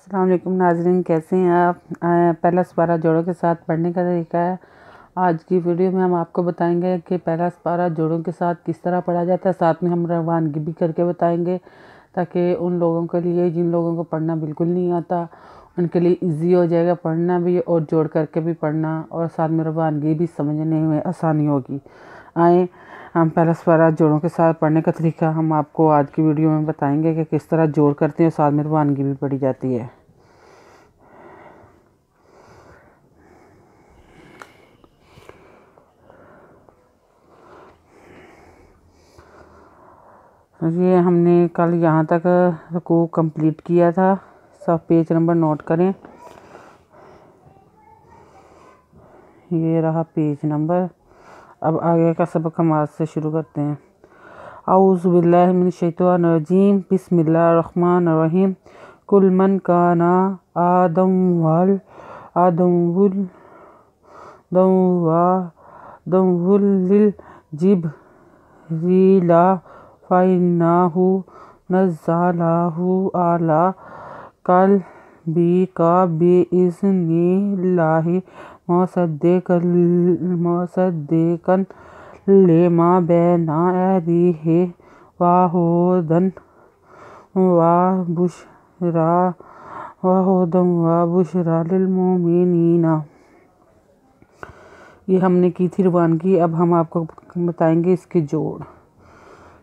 السلام علیکم ناظرین، کیسے ہیں آپ؟ پہلا سپارہ جوڑوں کے ساتھ پڑھنے کا طریقہ ہے۔ آج کی ویڈیو میں ہم آپ کو بتائیں گے کہ پہلا سپارہ جوڑوں کے ساتھ کس طرح پڑھا جاتا ہے، ساتھ میں ہم روانگی بھی کر کے بتائیں گے تاکہ ان لوگوں کے لیے جن لوگوں کو پڑھنا بالکل نہیں آتا ان کے لیے ایزی ہو جائے گا پڑھنا بھی اور جوڑ کر کے بھی پڑھنا، اور ساتھ میں روانگی بھی سمجھنے میں آسانی ہوگی۔ آئیں ہم پہلا سپارہ جوڑوں کے ساتھ پڑھنے کا طریقہ ہم آپ کو آج کی ویڈیو میں بتائیں گے کہ کس طرح جوڑ کرتے ہیں اور ساتھ میں روانگی بھی پڑھی جاتی ہے۔ یہ ہم نے کل یہاں تک رکوع کمپلیٹ کیا تھا، سب پیج نمبر نوٹ کریں، یہ رہا پیج نمبر۔ اب آگے کا سبق ہم آج سے شروع کرتے ہیں۔ اعوذ باللہ من الشیطان الرجیم، بسم اللہ الرحمن الرحیم۔ کل من کان عدوا للجبریل فإنہ نزلہ علی قلبک بإذن اللہ مصدقا لما بین یدیہ وہدی وبشریٰ للمؤمنین۔ یہ ہم نے کی تھی روانگی، اب ہم آپ کو بتائیں گے اس کے جوڑ۔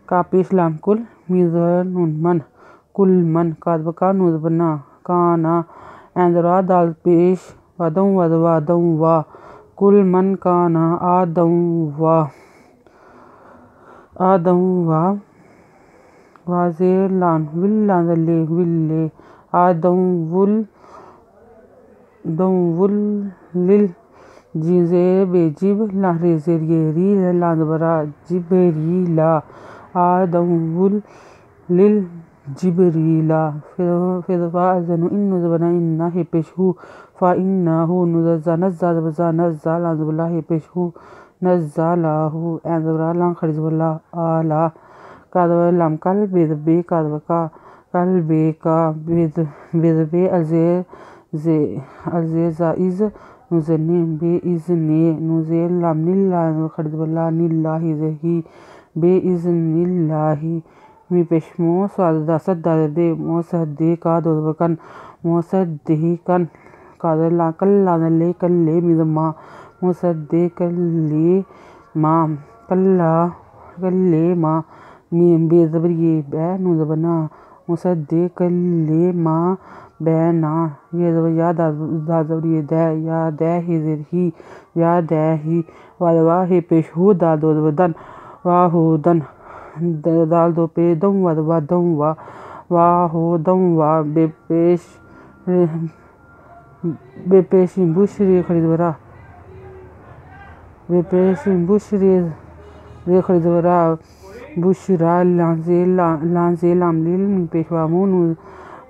کاپیش لام کل میزان من کل من کاتبکا نوزبنا کانا اندرا دال پیش ودم ودم و کل من کانا آدم و وازیر لان ولان لے ولے آدم لل جیزے بیجیب لہریزیر ری لاندبرا جبریلا آدم لل جبریلا فضفا ازن ان نزبنا انہ پیشہو فا انہو نزا لاندبلا پیشہو نزا لاہو اندبرا لان خریزبلا آلا کادبا لام کل بیدبے کادبکا کل بے کا بیدبے ازیر زائز نزنے بے ازنے نزے لام نیلہ خریزبلا نیلہ زہی بے ازن اللہ می پیشمو سواد دے موصدقا دوزبکن موصدقن کادر کلان لے کلے میزما موصدقا لے ما کلے ما بے زبریے بے نوزبنا مصدقا لے ما بینا یا دا زبریے دے یا دے ہی زرہی یا دے ہی وادوا ہی پیشہو دا دوزبدن واہودن دال دو پہ دم ودوا دم واہودم و بے پیش بشری خریدورا بے پیش بشری خریدورا بشرا لانزے لام لیل پیشوامو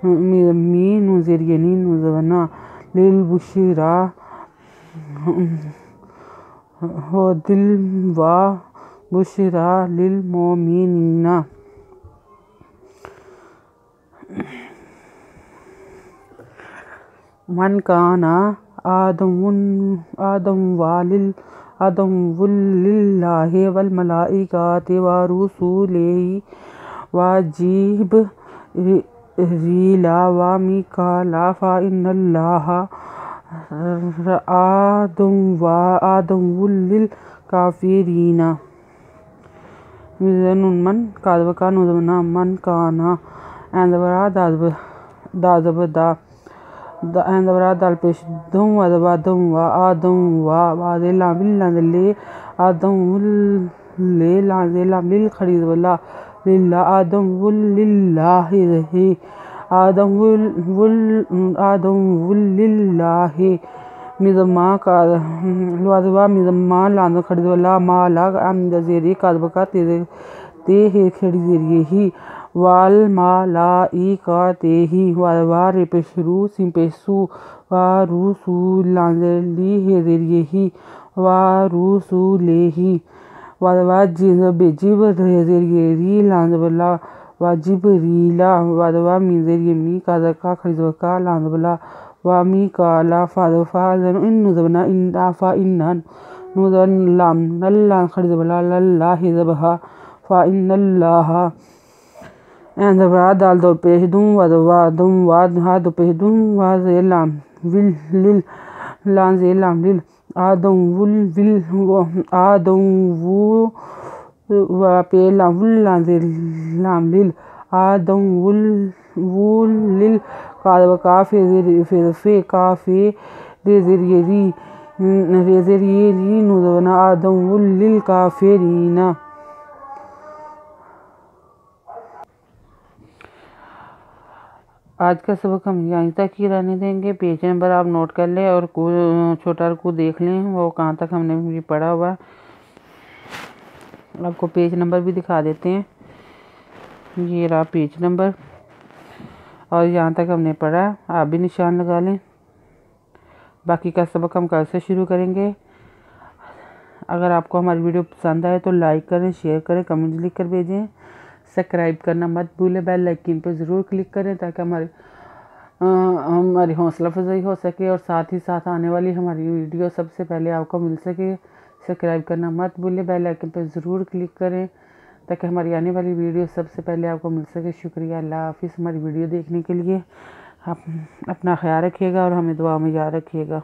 می نوزیرینی نوزبنا لیل بشرا دل و بشرا للمؤمنین۔ من کان عدوا للہ والملائکۃ ورسلہ وجبریل ومیکائیل فإن اللہ عدو للکافرین۔ میزان من کاتبکا نوزبنا من کانا اندبرا دازبدا اندبرا دال پیش دم ودوا دم و آدم و وازے لام لے آدم لے لانزے لام لیل خریدبلا للہ آدم للہ زہی آدم للہ میزما وادوا میزما لاند خریدبلا مالا امد زیری کاتبکا تے ہی کھڑی زیری ہی والملائکۃ وادوا ری پیشرو سین پیشسو ورسول لی ہے زیری ہی ورسولہ وادوا جیب ری لاند بلا وجبریل ودوا مینزر یمی کازکا خریزوکا لاندبلا ومیکالا فازن نزبنا فا انن نزن لام نلان خریزبلا للہ زبہا فا ان اللہ اندبرا دال دو پیش دم ودوا دم واد ہا دو پیش دم وازے لام ول لل لان زے لام لل آدم ول ول آدم و پے لام ول لان زے لام لل آدم ول لل کافی فے کافی ریزر ری ریزر ری نوزنا آدم ول لل کافرین۔ آج کا سبق ہم یہیں تک ہی رہنے دیں گے۔ پیج نمبر آپ نوٹ کر لیں اور چھوٹا رکوع دیکھ لیں وہ کہاں تک ہم نے بھی پڑھا ہوا ہے۔ آپ کو پیج نمبر بھی دکھا دیتے ہیں، یہ رہا پیج نمبر اور یہاں تک ہم نے پڑھا، آپ بھی نشان لگا لیں۔ باقی کا سبق ہم کل سے شروع کریں گے۔ اگر آپ کو ہماری ویڈیو پسند آئے تو لائک کریں، شیئر کریں، کمنٹ لکھ کر بھیجیں، سبسکرائب کرنا مت بھولیں، بیل آئیکن پہ ضرور کلک کریں تاکہ ہماری حوصلہ افزائی ہو سکے اور ساتھ ہی ساتھ آنے والی ہماری ویڈیو سب سے پہلے آپ کو مل سکے۔ سبسکرائب کرنا مت بھولیں، بیل آئیکن پہ ضرور کلک کریں تاکہ ہماری آنے والی ویڈیو سب سے پہلے آپ کو مل سکے۔ شکریہ، اللہ حافظ ہماری ویڈیو دیکھنے کے لیے۔ آپ اپنا خیال رکھیے گا اور ہمیں دعا میں یاد رکھیے گا۔